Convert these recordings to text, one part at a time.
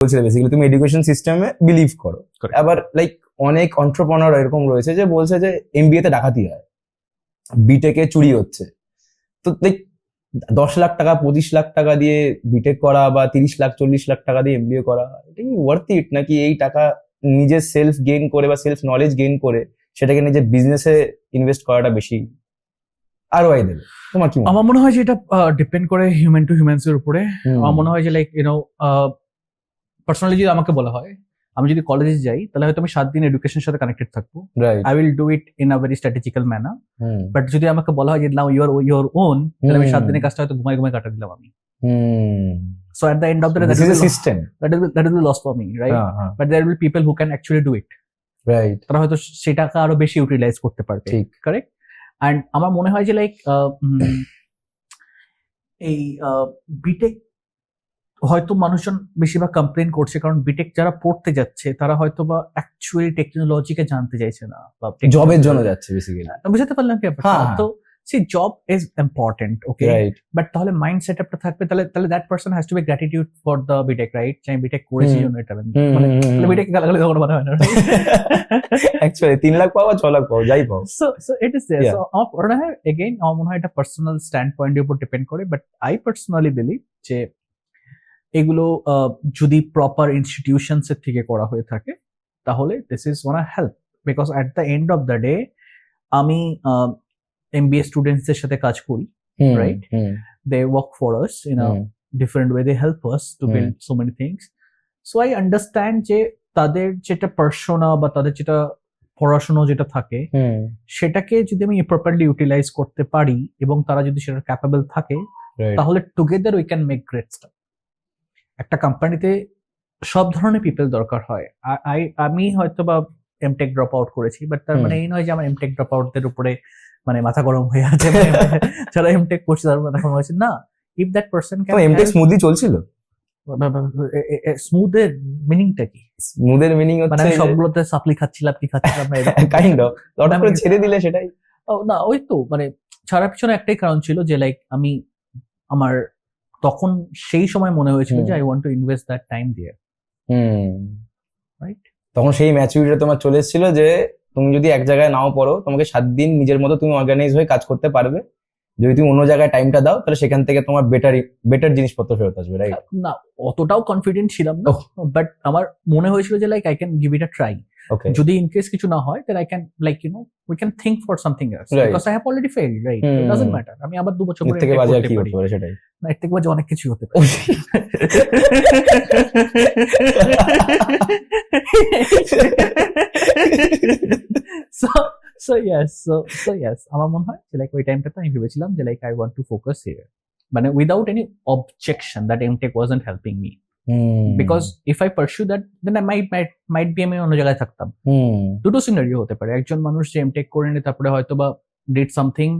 বলছিলে বেসিক্যালি তুমি এডুকেশন সিস্টেমে বিলিভ করো। Correct. আবার লাইক অনেক এন্টারপ্রেনার এরকম রয়েছে যে বলছে যে এমবিএ তে ডাকাতি হয়, বিটেকে চুরি হচ্ছে। তো লাইক 10 লাখ টাকা 25 লাখ টাকা দিয়ে বিটেক করা বা 30 লাখ 40 লাখ টাকা দিয়ে এমবিএ করা, এটা কি ওয়ার্থ ইট? নাকি এই টাকা নিজের সেলফ গেইন করে বা সেলফ নলেজ গেইন করে সেটাকে নিজের বিজনেসে ইনভেস্ট করাটা বেশি আরওআই দেবে? তোমার কি মনে হয়? আমার মনে হয় যে এটা ডিপেন্ড করে হিউম্যান টু হিউম্যানস এর উপরে। আমার মনে হয় যে লাইক পার্সোনালি যদি আমাকে বলা হয়, আমি যদি কলেজে যাই তাহলে হয়তো আমি 7 দিন এডুকেশনের সাথে কানেক্টেড থাকবো। Right. I will do it in a very strategical manner. But যদি আমাকে বলা হয় যে নাও ইউর ওন, তাহলে আমি 7 দিনের কাজটা হয়তো ঘুমাই ঘুমাই কাটা দিলাম আমি। So at the end of the day, this is a system. that will be lost for me, right? But there will be people who can actually do it. Right. তারা হয়তো সেটাকে আরো বেশি ইউটিলাইজ করতে পারবে। ঠিক। কারেক্ট। অ্যান্ড আমার মনে হয় যে লাইক এই বিটেক হয়তো মানুষজন বেশিরভাগ কমপ্লেন করছে কারণ বিটেক যারা পড়তে যাচ্ছে তারা হয়তো বা অ্যাকচুয়ালি টেকনোলজিকে জানতে চাইছে না, বা জবের জন্য যাচ্ছে বেসিক্যালি। বুঝতে পারলাম কি ব্যাপারটা? হ্যাঁ, হ্যাঁ। তো see job is important, okay, right. But তাহলে মাইন্ড সেটআপটা থাকবে, তাহলে that person has to be gratitude for the BTech, right? যে আমি বিটেক করেছি জন্য এটা, মানে বিটেক গালাগালি কখনো মনে হয় না। অ্যাকচুয়ালি 3 লাখ পাও বা 6 লাখ পাও, যাই পাও। So it is there. Yeah. So আমার মনে হয় again আমার মনে হয় এটা পার্সোনাল স্ট্যান্ড পয়েন্টের উপর ডিপেন্ড করে, বাট আই পার্সোনালি বিলিভ যে এগুলো যদি প্রপার ইনস্টিটিউশনস এর থেকে করা হয়ে থাকে তাহলে this is one help, because at the end of the day আমি এমবিএ স্টুডেন্টসদের সাথে কাজ করি, right? They work for us in a different way. They help us to build so many things. So I understand যে তাদের যেটা persona বা তাদের যেটা পড়াশোনা যেটা থাকে সেটাকে যদি আমি প্রপারলি ইউটিলাইজ করতে পারি এবং তারা যদি সেটা ক্যাপেবল থাকে, তাহলে together we can make great staff. একটা কোম্পানিতে সব ধরনের পিপল দরকার হয়। আমি হয়তো বা এমটেক ড্রপ আউট করেছি, বাট তার মানে এই নয় যে আমার এমটেক ড্রপ আউটদের উপরে মানে মাথা গরম হয়ে আছে। যারা এমটেক করছে তার মাথা গরম হয়েছে না। If that person can MTech smoothly চলছিল। স্মুথের মিনিংটা কি? স্মুথের মিনিং মানে হচ্ছে সবগুলোতে সাপ্লি খাচ্ছিলাম কি খাচ্ছিলাম না, কাইন্ড অফ হঠাৎ করে ছেড়ে দিলে সেটাই। না ওই তো মানে ছাড়ার পিছনে একটাই কারণ ছিল যে লাইক আমি আমার তখন সেই সময় মনে হয়েছিল যে I want to invest that time there, right? তখন সেই ম্যাচুরিটি তোমার চলে এসেছিল যে তুমি যদি এক জায়গায় নাও পড়ো, তোমাকে 7 দিন নিজের মতো তুমি অর্গানাইজ হয়ে কাজ করতে পারবে। যদি তুমি অন্য জায়গায় টাইমটা দাও তাহলে সেখান থেকে তোমার বেটার জিনিসপত্র ফেরত আসবে, রাইট? না অতটাও কনফিডেন্ট ছিলাম না, বাট আমার মনে হয়েছিল যে like I can give it a try. যদি ইন কেস কিছু না হয় তাহলে I can like we can think for something else, because I have already failed, right? It doesn't matter, আমি আবার 2 বছর পরে থেকে বাজে আর কি করতে হতে পারে সেটাই। না, এর থেকে বাজে অনেক কিছু হতে পারে। So yes, আমার মনে হয় যে লাইক ওই টাইমটাতে আমি ভেবেছিলাম যে like I want to focus here, মানে without any objection that MTech wasn't helping me, because if I pursue that then I might be আমি অন্য জায়গায় থাকতাম। দুটো সিনারিও হতে পারে, একজন মানুষ যে এমটেক করে নিয়ে তারপরে হয়তো বা did something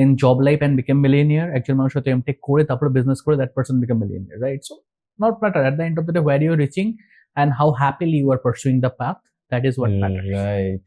in job life and became millionaire, একজন মানুষ হয়তো এমটেক করে তারপরে বিজনেস করে that person become millionaire, right? So not matter at the end of the day where you're reaching and how happily you are pursuing the path, that is what matters, right?